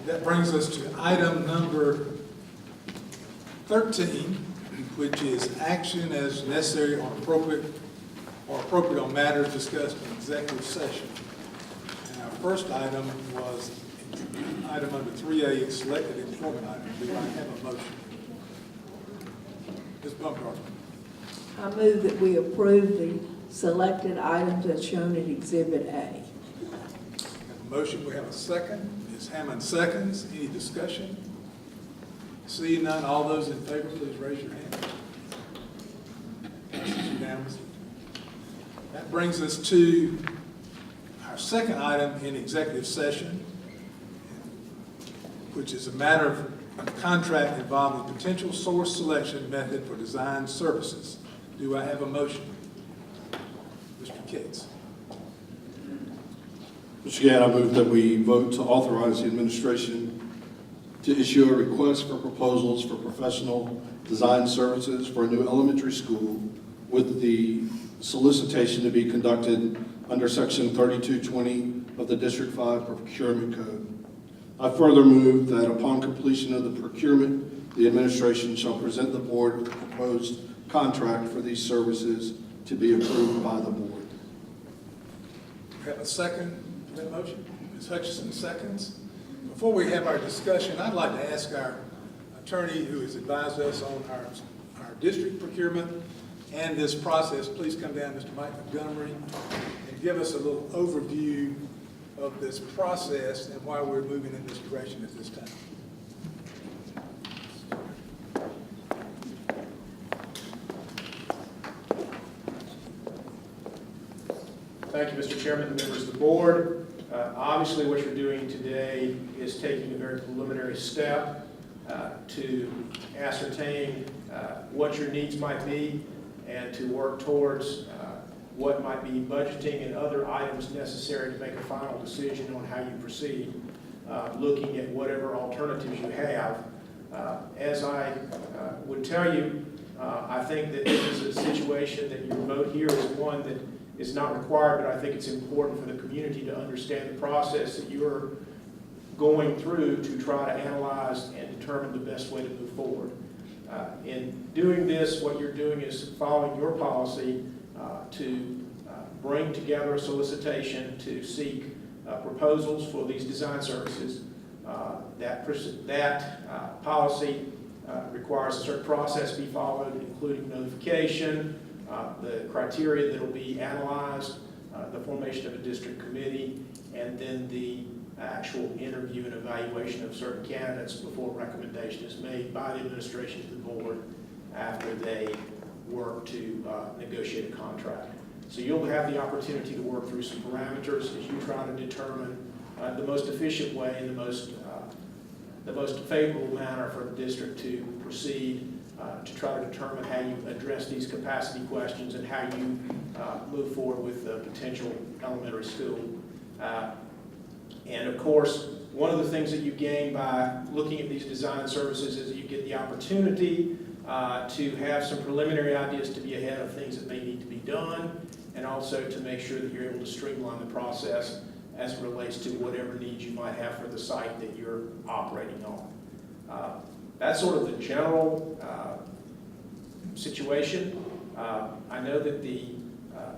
That brings us to item number 13, which is action as necessary or appropriate on matters discussed in executive session. And our first item was item number 3A, selected employment item. Do I have a motion? Ms. Baumgartner. I move that we approve the selected items as shown in Exhibit A. Have a motion, we have a second. Ms. Hammond seconds. Any discussion? Seeing none, all those in favor, please raise your hand. Passes unanimously. That brings us to our second item in executive session, which is a matter of a contract involving potential source selection method for design services. Do I have a motion? Mr. Cates. Mr. Gadd, I move that we vote to authorize the administration to issue a request for proposals for professional design services for a new elementary school with the solicitation to be conducted under Section 3220 of the District 5 Procurement Code. I further move that upon completion of the procurement, the administration shall present the board with a proposed contract for these services to be approved by the board. We have a second to that motion. Ms. Hutchison seconds. Before we have our discussion, I'd like to ask our attorney who has advised us on our district procurement and this process, please come down, Mr. Mike Montgomery, and give us a little overview of this process and why we're moving in this direction at this time. Thank you, Mr. Chairman, and members of the board. Obviously, what you're doing today is taking a very preliminary step to ascertain what your needs might be and to work towards what might be budgeting and other items necessary to make a final decision on how you proceed, looking at whatever alternatives you have. As I would tell you, I think that this is a situation that your vote here is one that is not required, but I think it's important for the community to understand the process that you're going through to try to analyze and determine the best way to move forward. In doing this, what you're doing is following your policy to bring together a solicitation to seek proposals for these design services. That policy requires a certain process be followed, including notification, the criteria that will be analyzed, the formation of a district committee, and then the actual interview and evaluation of certain candidates before a recommendation is made by the administration to the board after they work to negotiate a contract. So you'll have the opportunity to work through some parameters as you try to determine the most efficient way and the most favorable manner for the district to proceed to try to determine how you address these capacity questions and how you move forward with the potential elementary school. And of course, one of the things that you gain by looking at these design services is that you get the opportunity to have some preliminary ideas to be ahead of things that may need to be done, and also to make sure that you're able to streamline the process as it relates to whatever needs you might have for the site that you're operating on. That's sort of the general situation. I know that the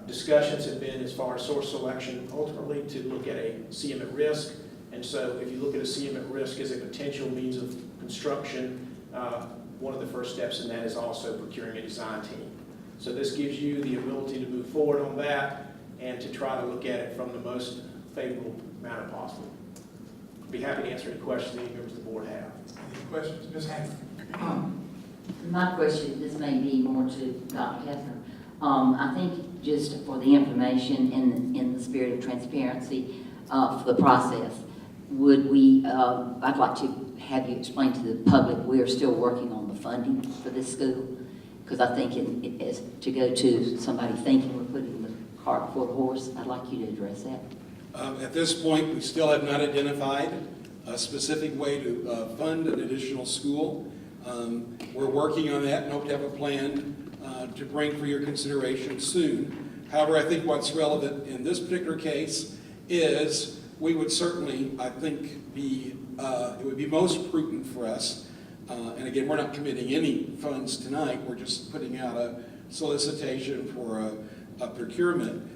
discussions have been as far as source selection ultimately to look at a CM at risk. And so if you look at a CM at risk as a potential means of construction, one of the first steps in that is also procuring a design team. So this gives you the ability to move forward on that and to try to look at it from the most favorable manner possible. I'd be happy to answer any questions any members of the board have. Any questions? Ms. Hammond? My question, this may be more to Dr. Kessler. I think just for the information in the spirit of transparency for the process, would we, I'd like to have you explain to the public, we are still working on the funding for this school, because I think it is to go to somebody thinking we're putting the cart before the horse. I'd like you to address that. At this point, we still have not identified a specific way to fund an additional school. We're working on that and hope to have a plan to bring for your consideration soon. However, I think what's relevant in this particular case is we would certainly, I think, it would be most prudent for us, and again, we're not committing any funds tonight, we're just putting out a solicitation for a procurement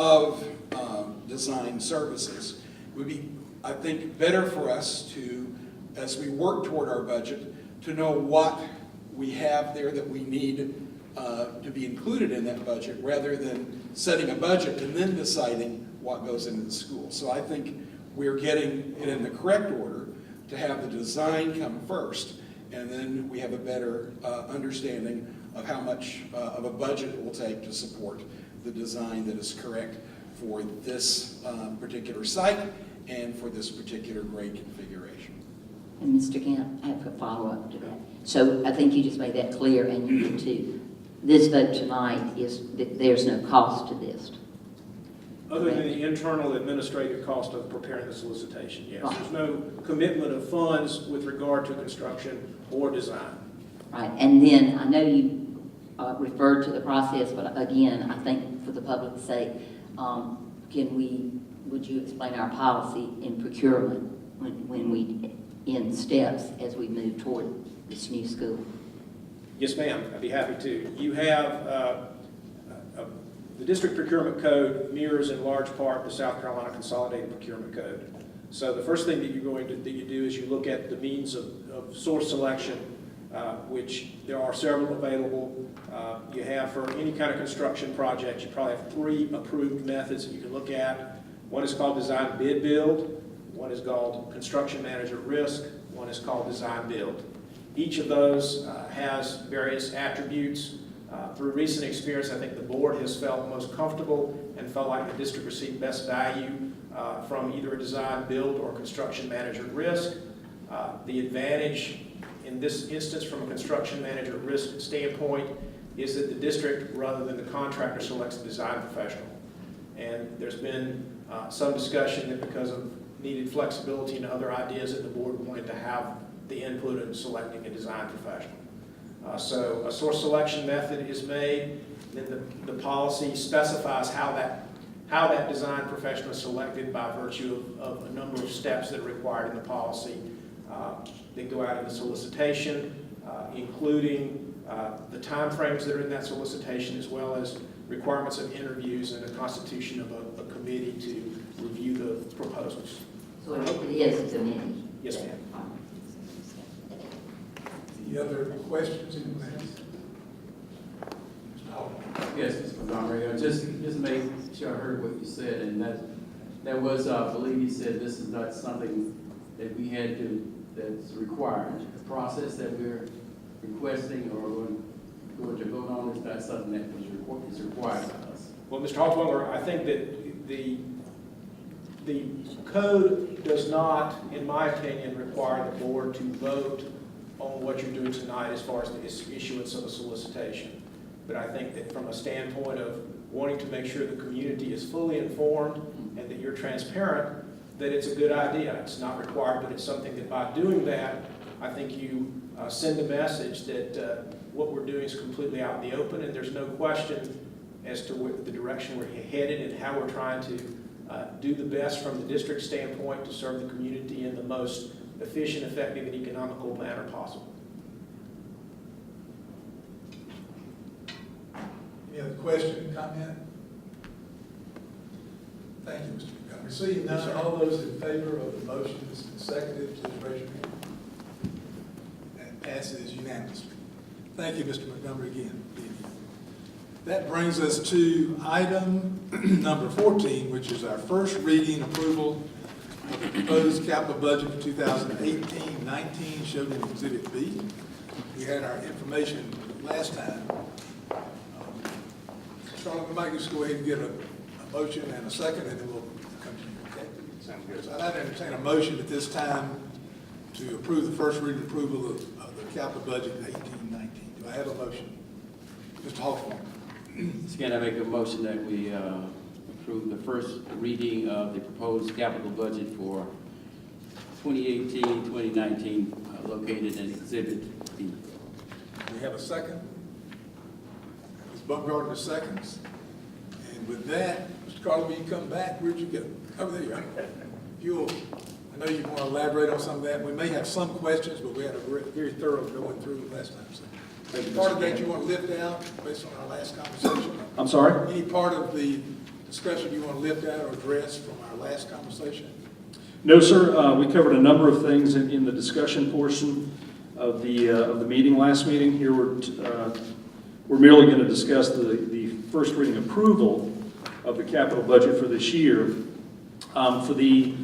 of design services. It would be, I think, better for us to, as we work toward our budget, to know what we have there that we need to be included in that budget, rather than setting a budget and then deciding what goes into the school. So I think we're getting it in the correct order to have the design come first, and then we have a better understanding of how much of a budget it will take to support the design that is correct for this particular site and for this particular grade configuration. And Mr. Kemp, I have a follow-up to that. So I think you just made that clear, and you did too. This vote tonight is that there's no cost to this. Other than the internal administrative cost of preparing the solicitation, yes. Right. There's no commitment of funds with regard to construction or design. Right, and then I know you referred to the process, but again, I think for the public's sake, would you explain our policy in procurement when we, in steps as we move toward this new school? Yes, ma'am, I'd be happy to. You have, the district procurement code mirrors in large part the South Carolina Consolidated Procurement Code. So the first thing that you do is you look at the means of source selection, which there are several available. You have for any kind of construction project, you probably have 3 approved methods that you can look at. One is called design bid build, one is called construction manager risk, one is called design build. Each of those has various attributes. Through recent experience, I think the board has felt most comfortable and felt like the district received best value from either a design build or construction manager risk. The advantage in this instance from a construction manager risk standpoint is that the district, rather than the contractor, selects the design professional. And there's been some discussion that because of needed flexibility and other ideas that the board wanted to have the input in selecting a design professional. So a source selection method is made, then the policy specifies how that design professional is selected by virtue of a number of steps that are required in the policy that go out in the solicitation, including the timeframes that are in that solicitation, as well as requirements of interviews and the constitution of a committee to review the proposals. So it is a committee? Yes, ma'am. Any other questions anyone has? Mr. Hall? Yes, Mr. Montgomery, just make sure I heard what you said, and that was, I believe you said this is not something that we had to, that's required. The process that we're requesting or going to vote on is not something that is required of us. Well, Mr. Hogwiller, I think that the code does not, in my opinion, require the board to vote on what you're doing tonight as far as the issuance of a solicitation. But I think that from a standpoint of wanting to make sure the community is fully informed and that you're transparent, that it's a good idea. It's not required, but it's something that by doing that, I think you send a message that what we're doing is completely out in the open, and there's no question as to the direction we're headed and how we're trying to do the best from the district standpoint to serve the community in the most efficient, effective, and economical manner possible. Any other question, comment? Thank you, Mr. Montgomery. Seeing none, all those in favor of the motion that's been seconded, please raise your hand. That passes unanimously. Thank you, Mr. Montgomery, again. That brings us to item number 14, which is our first reading approval of the proposed capital budget for 2018-19, shown in Exhibit B. We had our information last time. Charlotte, we might just go ahead and get a motion and a second, and then we'll come to you, okay? Sounds good. So I'd entertain a motion at this time to approve the first reading approval of the capital budget 18-19. Do I have a motion? Mr. Hawthorne. Again, I make a motion that we approve the first reading of the proposed capital budget for 2018-2019 located in Exhibit B. Do we have a second? Ms. Bumgarner seconds. And with that, Carla, when you come back, where'd you go? Over there. I know you want to elaborate on some of that. We may have some questions, but we had a very thorough going through it last time. So, Thank you, part Mr. of that Chairman. you want to lift out based on our last conversation? I'm sorry? Any part of the discussion you want to lift out or address from our last conversation? No, sir. We covered a number of things in the discussion portion of the meeting, last meeting. Here we're merely going to discuss the first reading approval of the capital budget for this year. For the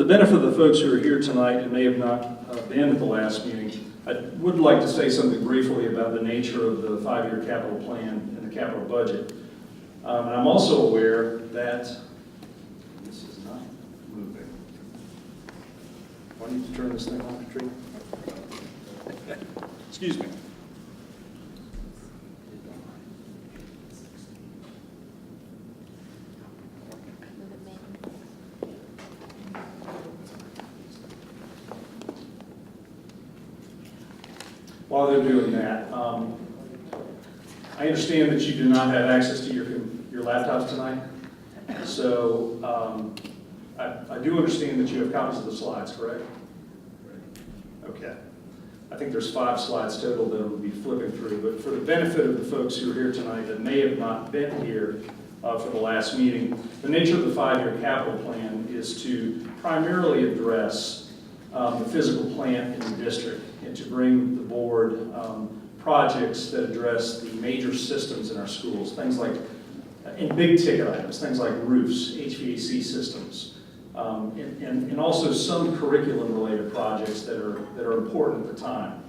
benefit of the folks who are here tonight and may have not been at the last meeting, I would like to say something briefly about the nature of the 5-year capital plan and the capital budget. And I'm also aware that this is not moving. Do I need to turn this thing on, Katrina? Excuse me. While they're doing that, I understand that you do not have access to your laptops tonight. So I do understand that you have copies of the slides, correct? Okay. I think there's 5 slides total that we'll be flipping through. But for the benefit of the folks who are here tonight that may have not been here for the last meeting, the nature of the 5-year capital plan is to primarily address the physical plant in the district and to bring the board projects that address the major systems in our schools, things like, and big ticket items, things like roofs, HVAC systems, and also some curriculum-related projects that are important at the time.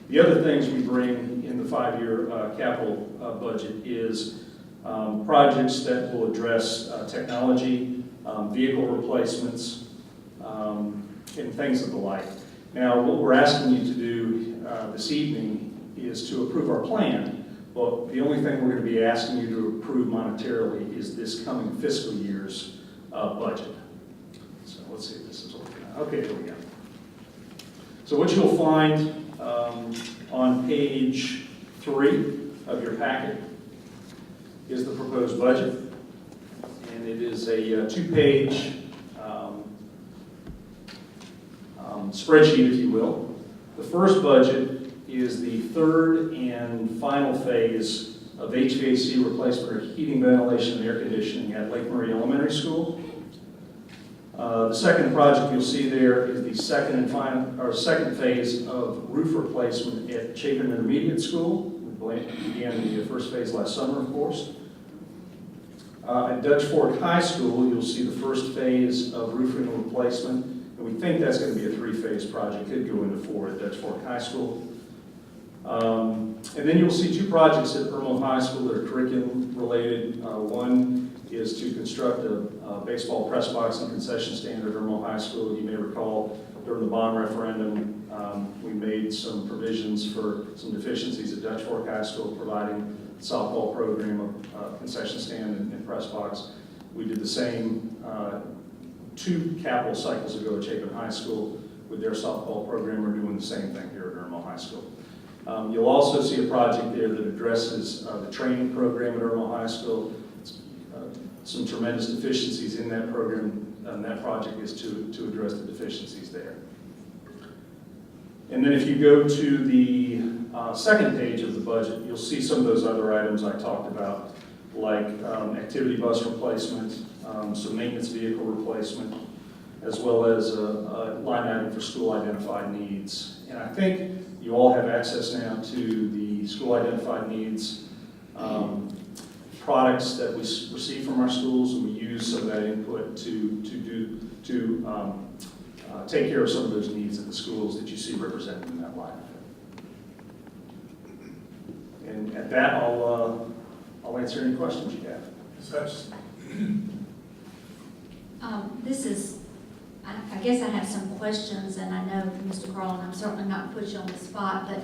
The other things we bring in the 5-year capital budget is projects that will address technology, vehicle replacements, and things of the like. Now, what we're asking you to do this evening is to approve our plan. Well, the only thing we're going to be asking you to approve monetarily is this coming fiscal year's budget. So let's see if this is working out. Okay, here we go. So what you'll find on page 3 of your packet is the proposed budget. And it is a 2-page spreadsheet, if you will. The first budget is the 3rd and final phase of HVAC replacement or heating, ventilation, and air conditioning at Lake Murray Elementary School. The second project you'll see there is the second phase of roof replacement at Chapin Intermediate School. We began the first phase last summer, of course. At Dutch Fork High School, you'll see the first phase of roofing replacement. And we think that's going to be a 3-phase project. Could go into 4 at Dutch Fork High School. And then you'll see 2 projects at Irmo High School that are curriculum related. One is to construct a baseball press box and concession stand at Irmo High School. You may recall during the bond referendum, we made some provisions for some deficiencies at Dutch Fork High School, providing softball program, a concession stand and press box. We did the same 2 capital cycles ago at Chapin High School with their softball program. We're doing the same thing here at Irmo High School. You'll also see a project there that addresses the training program at Irmo High School. Some tremendous deficiencies in that program, and that project is to address the deficiencies there. And then if you go to the second page of the budget, you'll see some of those other items I talked about, like activity bus replacement, some maintenance vehicle replacement, as well as a line item for school identified needs. And I think you all have access now to the school identified needs products that we receive from our schools, and we use some of that input to take care of some of those needs at the schools that you see represented in that line item. And at that, I'll answer any questions you have. Ms. Hutchison? I guess I have some questions, and I know, Mr. Carlin, I'm certainly not putting you on the spot, but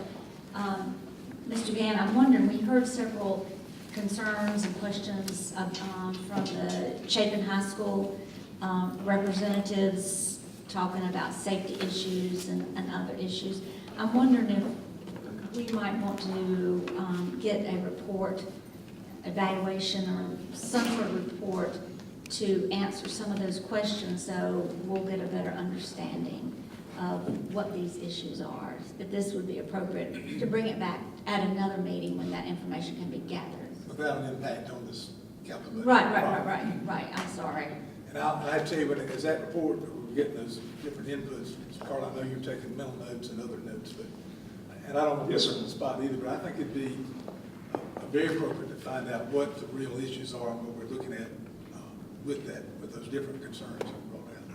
Mr. Gann, I'm wondering, we heard several concerns and questions from the Chapin High School representatives talking about safety issues and other issues. I'm wondering if we might want to get a report evaluation or some sort of report to answer some of those questions, so we'll get a better understanding of what these issues are. That this would be appropriate to bring it back at another meeting when that information can be gathered. Without an impact on this capital budget. Right, I'm sorry. And I tell you, as that report, we're getting those different inputs, Carl, I know you're taking mental notes and other notes, but, and I don't want to Yes, put sir. you on the spot either, but I think it'd be very appropriate to find out what the real issues are and what we're looking at with those different concerns that were brought out.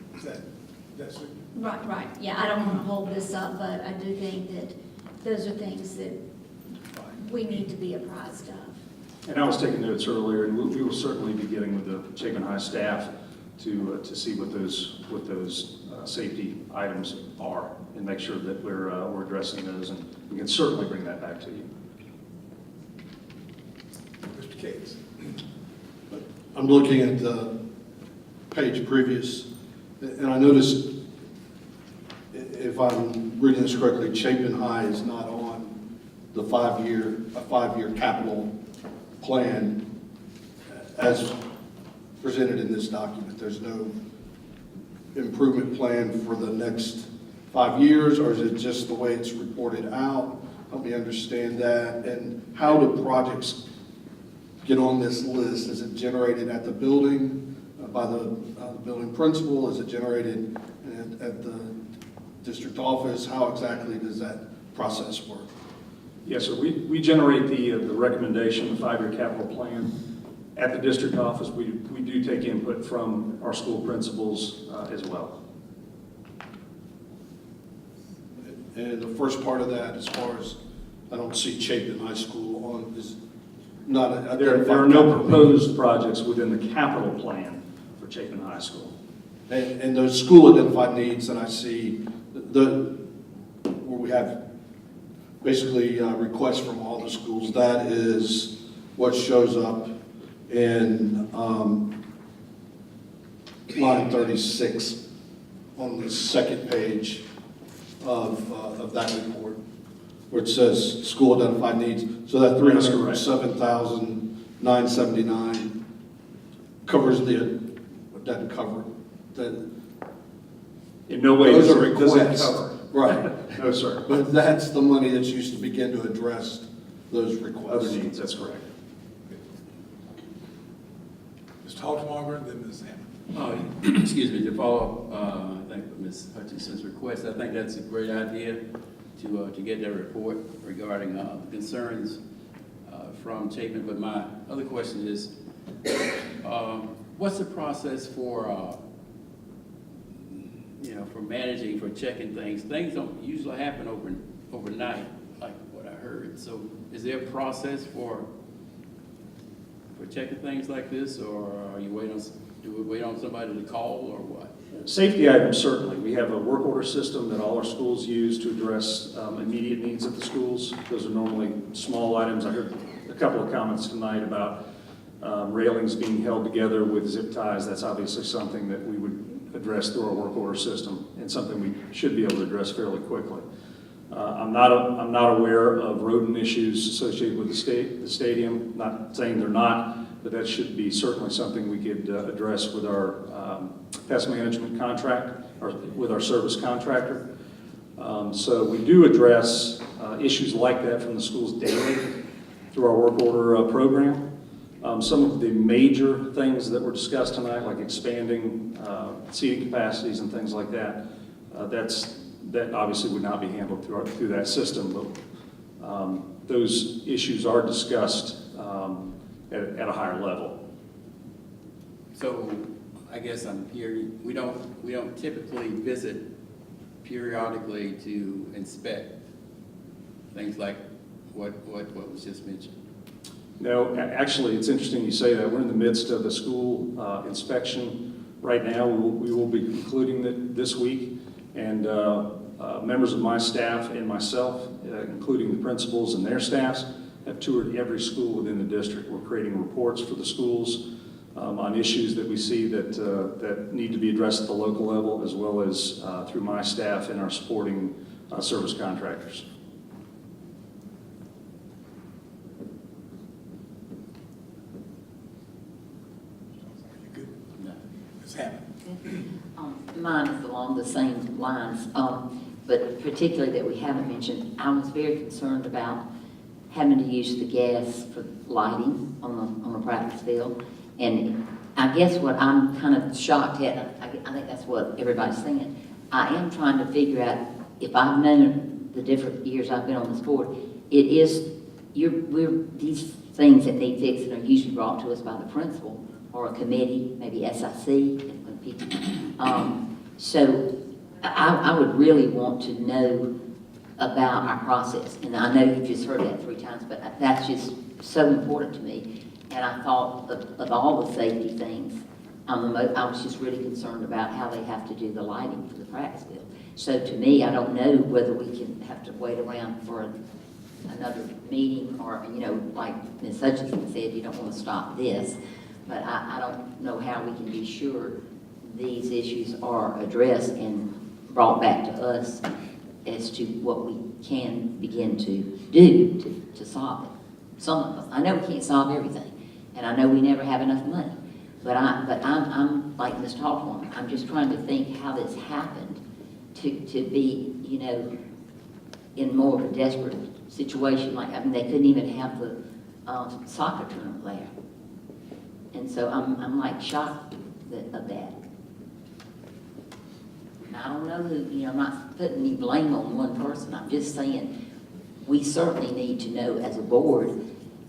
That's it. Right, yeah, I don't want to hold this up, but I do think that those are things that we need to be apprised of. And I was taking notes earlier, and we will certainly be getting with the Chapin High staff to see what those safety items are and make sure that we're addressing those, and we can certainly bring that back to you. Mr. Cates. I'm looking at the page previous, and I noticed, if I'm reading this correctly, Chapin High is not on the five-year capital plan as presented in this document. There's no improvement plan for the next 5 years, or is it just the way it's reported out? Help me understand that. And how do projects get on this list? Is it generated at the building by the building principal? Is it generated at the district office? How exactly does that process work? Yes, sir. We generate the recommendation, the 5-year capital plan at the district office. We do take input from our school principals as well. And the first part of that, as far as, I don't see Chapin High School on, is not a. There are no proposed projects within the capital plan for Chapin High School. And those school identified needs that I see, where we have basically requests from all the schools, that is what shows up in line 36 on the second page of that report, where it says school identified needs. So that That's correct. 307,979 covers doesn't cover the. In no way Those does are it requests. cover. Right. No, sir. But that's the money that's used to begin to address those requests. Other needs, that's correct. Mr. Haltermonger, and then Ms. Hammond. Excuse me, to follow up, I think Ms. Hutchinson's request, I think that's a great idea to get that report regarding concerns from Chapin. But my other question is, what's the process for for managing, for checking things? Things don't usually happen overnight, like what I heard. So is there a process for checking things like this, or are you do we wait on somebody to call, or what? Safety items, certainly. We have a work order system that all our schools use to address immediate needs at the schools. Those are normally small items. I heard a couple of comments tonight about railings being held together with zip ties. That's obviously something that we would address through our work order system, and something we should be able to address fairly quickly. I'm not aware of rodent issues associated with the stadium. Not saying they're not, but that should be certainly something we could address with our pest management contract, or with our service contractor. So we do address issues like that from the schools daily through our work order program. Some of the major things that were discussed tonight, like expanding seating capacities and things like that, that obviously would not be handled through that system, but those issues are discussed at a higher level. So I guess I'm hearing, we don't typically visit periodically to inspect things like what was just mentioned. No, actually, it's interesting you say that. We're in the midst of a school inspection right now. We will be concluding it this week, and members of my staff and myself, including the principals and their staffs, have toured every school within the district. We're creating reports for the schools on issues that we see that need to be addressed at the local level, as well as through my staff and our supporting service contractors. Ms. Hammond? Mine is along the same lines, but particularly that we haven't mentioned, I was very concerned about having to use the gas for lighting on the practice field. And I guess what I'm kind of shocked at, I think that's what everybody's saying, I am trying to figure out, if I've known the different years I've been on this board, it is, these things that need fixing are usually brought to us by the principal or a committee, maybe SIC, when people, so I would really want to know about our process. And I know you've just heard that 3 times, but that's just so important to me. And I thought of all the safety things, I was just really concerned about how they have to do the lighting for the practice field. So to me, I don't know whether we can have to wait around for another meeting or, you know, like Ms. Hutchinson said, you don't want to stop this. But I don't know how we can be sure these issues are addressed and brought back to us as to what we can begin to do to solve it. Some of us, I know we can't solve everything, and I know we never have enough money. But I'm like Ms. Hawthorne, I'm just trying to think how this happened to be, you know, in more of a desperate situation. Like, I mean, they couldn't even have the soccer tournament there. And so I'm like shocked of that. And I don't know who, you know, I'm not putting any blame on one person. I'm just saying we certainly need to know as a board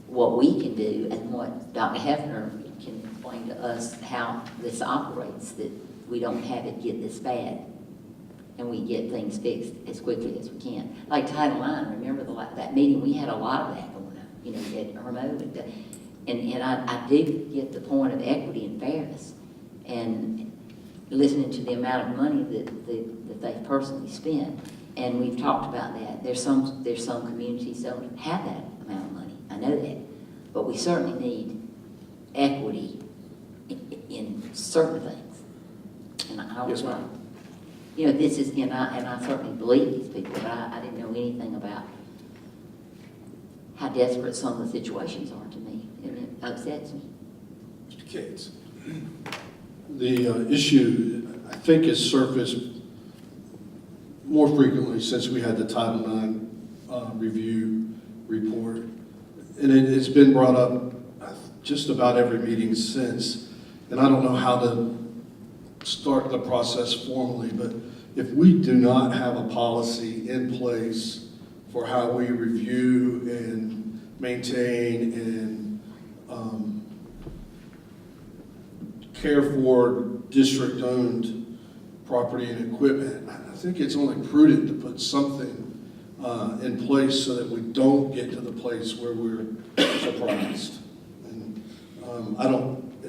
what we can do and what Dr. Hefner can explain to us how this operates, that we don't have it get this bad and we get things fixed as quickly as we can. Like Title IX, remember that meeting, we had a lot of that going on. You know, we had Irmo and I do get the point of equity and fairness, and listening to the amount of money that they've personally spent, and we've talked about that. There's some communities that don't have that amount of money. I know that, but we certainly need equity in certain things. And I Yes, don't know. ma'am. You know, this is, and I certainly believe these people, but I didn't know anything about how desperate some of the situations are to me, and it upsets me. Mr. Cates? The issue, I think, has surfaced more frequently since we had the Title IX review report. And it's been brought up just about every meeting since. And I don't know how to start the process formally, but if we do not have a policy in place for how we review and maintain and care for district-owned property and equipment, I think it's only prudent to put something in place so that we don't get to the place where we're surprised. And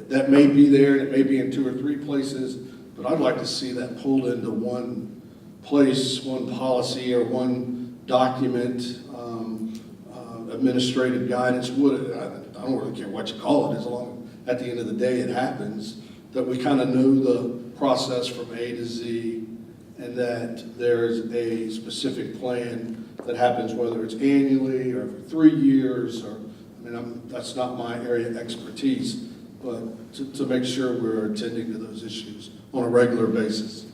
that may be there, and it may be in 2 or 3 places, but I'd like to see that pulled into one place, one policy, or one document, administrative guidance. I don't really care what you call it, as long as at the end of the day it happens, that we kind of know the process from A to Z, and that there's a specific plan that happens, whether it's annually or every 3 years, or, I mean, that's not my area of expertise, but to make sure we're attending to those issues on a regular basis.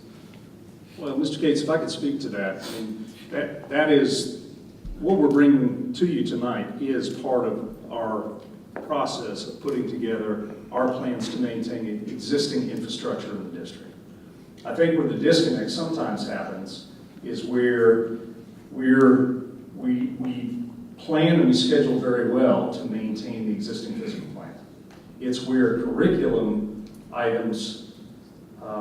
Well, Mr. Cates, if I could speak to that, I mean, that is, what we're bringing to you tonight is part of our process of putting together our plans to maintain existing infrastructure in the district. I think where the disconnect sometimes happens is where we plan and we schedule very well to maintain the existing physical plan. It's where curriculum items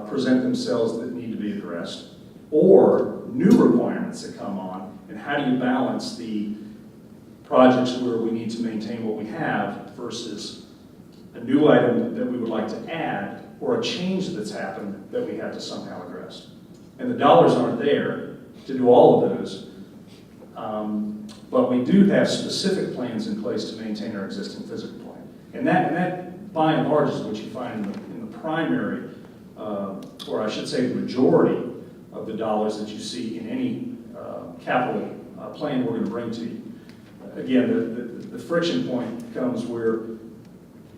present themselves that need to be addressed, or new requirements that come on, and how do you balance the projects where we need to maintain what we have versus a new item that we would like to add, or a change that's happened that we have to somehow address. And the dollars aren't there to do all of those, but we do have specific plans in place to maintain our existing physical plan. And that by and large is what you find in the primary, or I should say the majority of the dollars that you see in any capital plan we're going to bring to you. Again, the friction point comes where,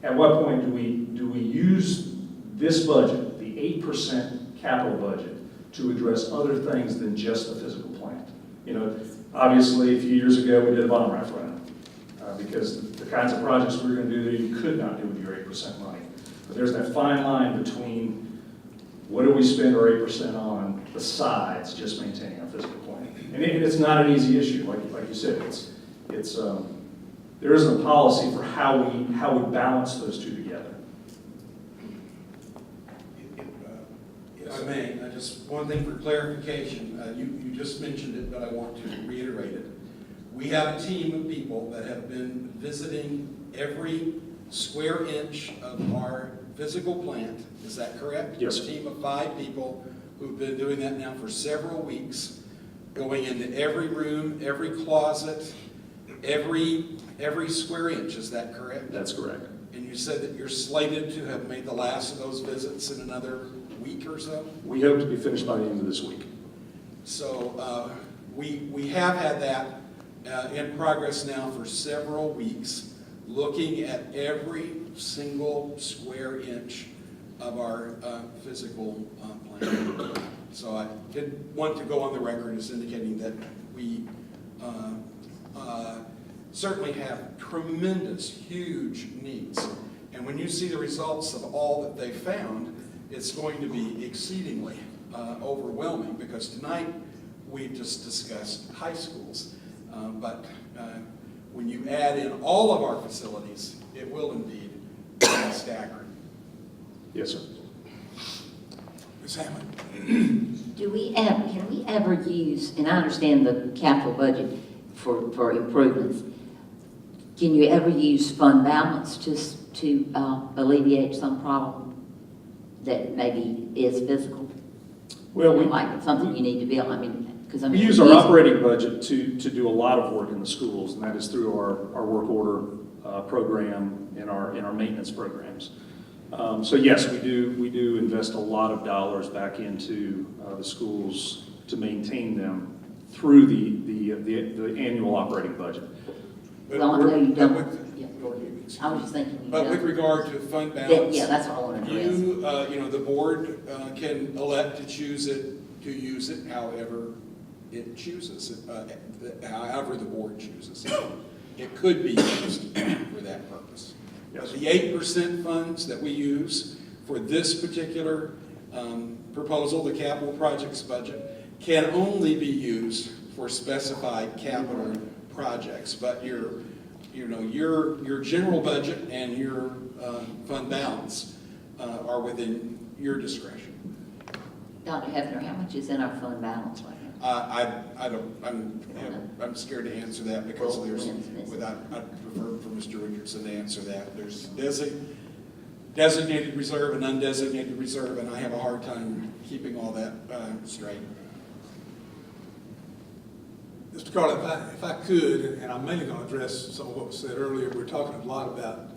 at what point do we use this budget, the 8% capital budget to address other things than just the physical plant. You know, obviously, a few years ago, we did a bomb referendum because the kinds of projects we were going to do that you could not do with your 8% money. But there's that fine line between what do we spend our 8% on besides just maintaining our physical plant. And it's not an easy issue, like you said. There isn't a policy for how we balance those two together. If I may, just one thing for clarification. You just mentioned it, but I want to reiterate it. We have a team of people that have been visiting every square inch of our physical plant. Is that correct? Yes. A team of 5 people who've been doing that now for several weeks, going into every room, every closet, every square inch. Is that correct? That's correct. And you said that you're slated to have made the last of those visits in another week or so? We hope to be finished by the end of this week. So we have had that in progress now for several weeks, looking at every single square inch of our physical plant. So I did want to go on the record as indicating that we certainly have tremendous, huge needs. And when you see the results of all that they found, it's going to be exceedingly overwhelming, because tonight we just discussed high schools. But when you add in all of our facilities, it will indeed be staggering. Yes, sir. Ms. Hammond? Can we ever use, and I understand the capital budget for improvements, can you ever use fund balance just to alleviate some problem that maybe is physical? Well, Like it's something you need to build, because we use our operating budget to do a lot of work in the schools, and that is through our work order program and our maintenance programs. So yes, we do invest a lot of dollars back into the schools to maintain them through the annual operating budget. Well, I know you don't. Yeah. Go ahead. I was just thinking you But with don't. regard to fund balance, Yeah, that's what I want to address. the board can elect to use it however it chooses, however the board chooses. It could be used for that purpose. Yes. The 8% funds that we use for this particular proposal, the capital projects budget, can only be used for specified capital projects. But your general budget and your fund balance are within your discretion. Dr. Hefner, how much is in our fund balance right now? I'm scared to answer that because I'd prefer for Mr. Richardson to answer that. There's designated reserve and undesignated reserve, and I have a hard time keeping all that straight. Mr. Carlin, if I could, and I'm mainly going to address some of what was said earlier, we're talking a lot about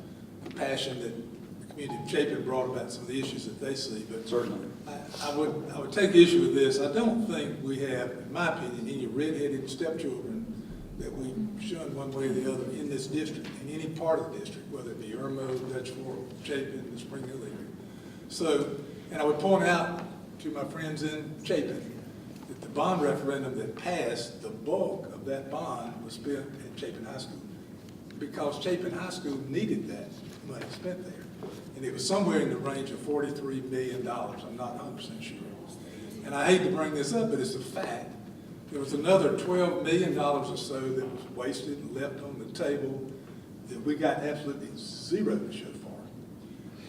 the passion that the community of Chapin brought about some of the issues that they see, but Certainly. I would take issue with this. I don't think we have, in my opinion, any red-headed stepchildren that we shun one way or the other in this district, in any part of the district, whether it be Irmo, Dutch Fork, Chapin, the Spring Hill area. So, and I would point out to my friends in Chapin that the bond referendum that passed, the bulk of that bond was spent at Chapin High School, because Chapin High School needed that money spent there. And it was somewhere in the range of $43 million. I'm not 100% sure. And I hate to bring this up, but it's a fact. There was another $12 million or so that was wasted and left on the table that we got absolutely zero to show for.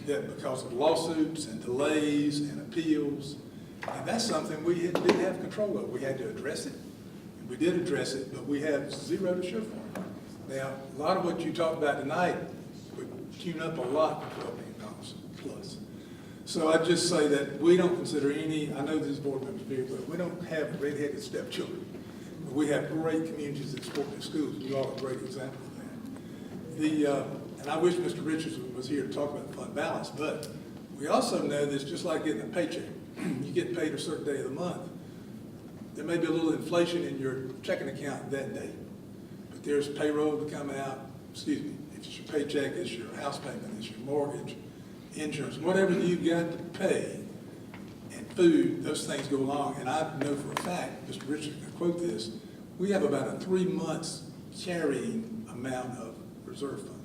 That because of lawsuits and delays and appeals, and that's something we didn't have control of. We had to address it, and we did address it, but we have zero to show for it. Now, a lot of what you talked about tonight would tune up a lot to $12 million plus. So I'd just say that we don't consider any, I know these board members do, but we don't have red-headed stepchildren. We have great communities that support their schools. You all are a great example of that. And I wish Mr. Richardson was here to talk about fund balance, but we also know this, just like getting a paycheck. You get paid a certain day of the month. There may be a little inflation in your checking account that day, but there's payroll to come out, if it's your paycheck, it's your house payment, it's your mortgage, insurance, whatever you've got to pay, food, those things go along. And I know for a fact, Mr. Richard can quote this, we have about a 3 months carrying amount of reserve fund.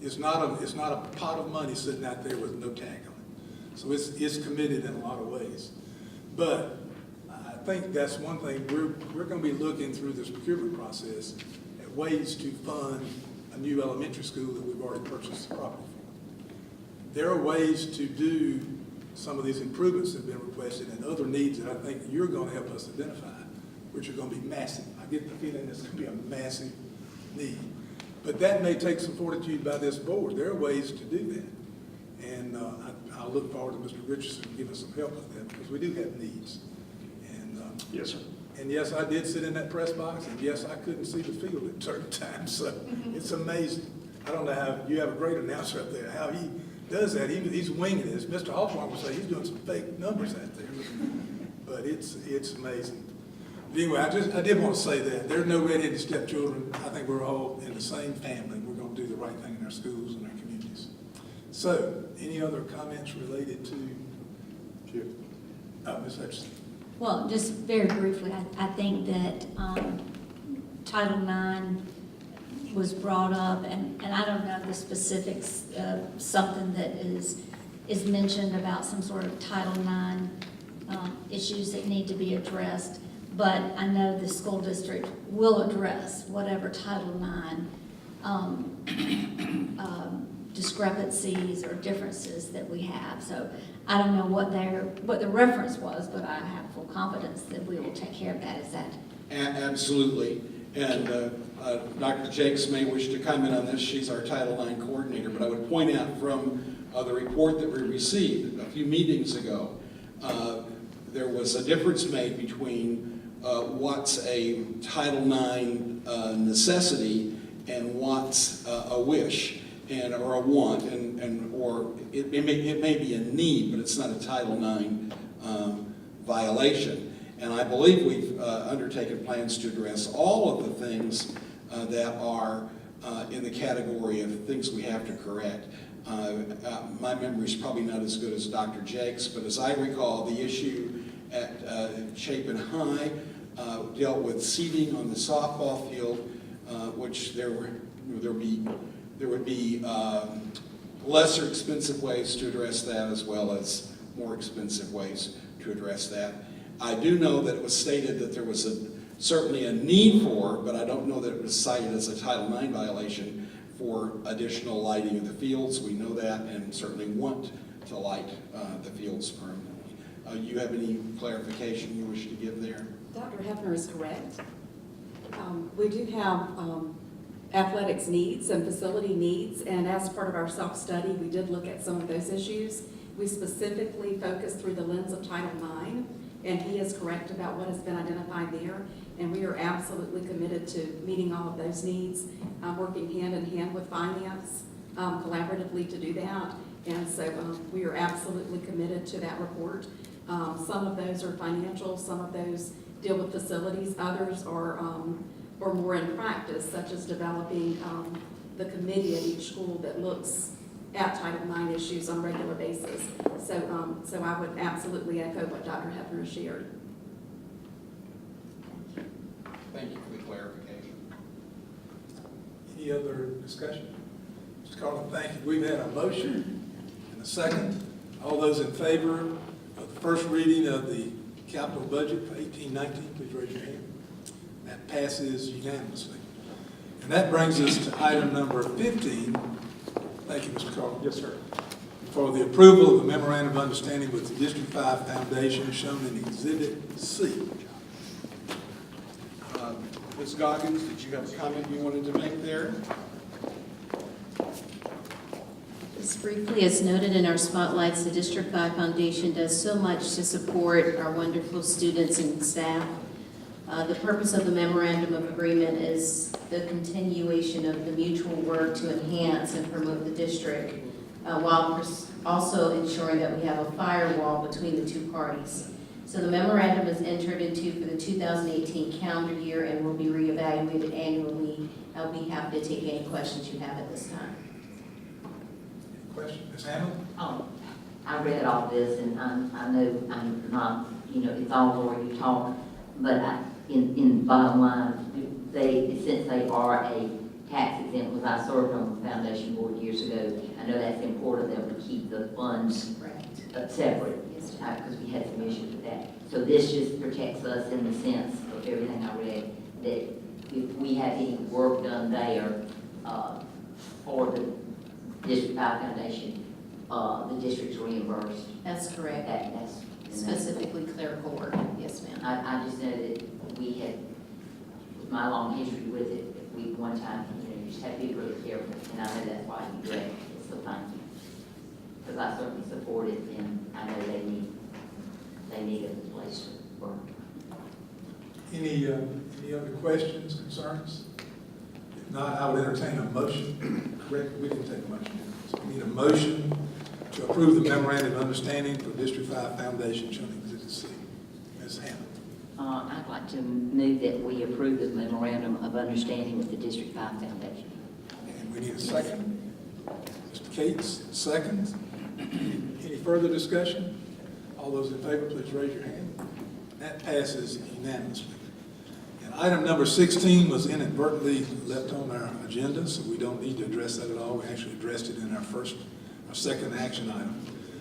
It's not a pot of money sitting out there with no tag on it. So it's committed in a lot of ways. But I think that's one thing, we're going to be looking through this procurement process at ways to fund a new elementary school that we've already purchased the property for. There are ways to do some of these improvements that have been requested and other needs that I think you're going to help us identify, which are going to be massive. I get the feeling it's going to be a massive need. But that may take some fortitude by this board. There are ways to do that. And I'll look forward to Mr. Richardson giving us some help with that because we do have needs. And Yes, sir. and yes, I did sit in that press box, and yes, I couldn't see the field at certain times, so it's amazing. I don't know how, you have a great announcer up there, how he does that. He's winging it. As Mr. Hawthorne would say, he's doing some fake numbers out there. But it's amazing. But anyway, I did want to say that. There are no red-headed stepchildren. I think we're all in the same family. We're going to do the right thing in our schools and our communities. So, any other comments related to Ms. Hutchinson? Well, just very briefly, I think that Title IX was brought up, and I don't know the specifics of something that is mentioned about some sort of Title IX issues that need to be addressed, but I know the school district will address whatever Title IX discrepancies or differences that we have. So I don't know what the reference was, but I have full confidence that we will take care of that. Is that? Absolutely. And Dr. Jakes may wish to comment on this. She's our Title IX coordinator. But I would point out from the report that we received a few meetings ago, there was a difference made between what's a Title IX necessity and what's a wish or a want, or it may be a need, but it's not a Title IX violation. And I believe we've undertaken plans to address all of the things that are in the category of things we have to correct. My memory is probably not as good as Dr. Jakes, but as I recall, the issue at Chapin High dealt with seating on the softball field, which there would be lesser expensive ways to address that as well as more expensive ways to address that. I do know that it was stated that there was certainly a need for, but I don't know that it was cited as a Title IX violation for additional lighting of the fields. We know that and certainly want to light the fields permanently. You have any clarification you wish to give there? Dr. Hefner is correct. We do have athletics needs and facility needs, and as part of our self-study, we did look at some of those issues. We specifically focused through the lens of Title IX, and he is correct about what has been identified there, and we are absolutely committed to meeting all of those needs, working hand in hand with finance collaboratively to do that, and so we are absolutely committed to that report. Some of those are financial, some of those deal with facilities, others are more in practice, such as developing the committee at each school that looks at Title IX issues on a regular basis. So I would absolutely echo what Dr. Hefner shared. Thank you for the clarification. Any other discussion? Mr. Carlin, thank you. We've had a motion and a second. All those in favor of the first reading of the capital budget for 18-19, please raise your hand. That passes unanimously. And that brings us to item number 15. Thank you, Mr. Carlin. Yes, sir. For the approval of the memorandum of understanding with the District 5 Foundation shown in Exhibit C. Ms. Goggins, did you have a comment you wanted to make there? Just briefly, as noted in our spotlights, the District 5 Foundation does so much to support our wonderful students and staff. The purpose of the memorandum of agreement is the continuation of the mutual work to enhance and promote the district, while also ensuring that we have a firewall between the two parties. So the memorandum is entered into for the 2018 calendar year and will be reevaluated annually. I'll be happy to take any questions you have at this time. Any questions? Ms. Hamlin? I read all this, and I know I'm not, it's all glory talk, but in bottom line, since they are a tax exempt, because I served on the foundation board years ago, I know that's important that we keep the funds separate, because we had some issues with that. So this just protects us in the sense of everything I read, that if we have any work done there for the District 5 Foundation, the district's reimbursed. That's correct. That's Specifically clerical work, yes, ma'am. I just know that we had, with my long history with it, we one time, you just have to be really careful, and I know that's why you do it, so thank you. Because I certainly support it, and I know they need a place to work. Any other questions, concerns? If not, I would entertain a motion. Correct, we didn't take a motion. So we need a motion to approve the memorandum of understanding for District 5 Foundation showing Exhibit C. Ms. Hannah. I'd like to move that we approve the memorandum of understanding with the District 5 Foundation. And we need a second. Mr. Cates, seconds. Any further discussion? All those in favor, please raise your hand. That passes unanimously. And item number 16 was inadvertently left on our agenda, so we don't need to address that at all. We actually addressed it in our second action item.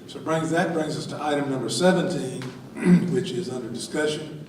So that brings us to item number 17, which is under discussion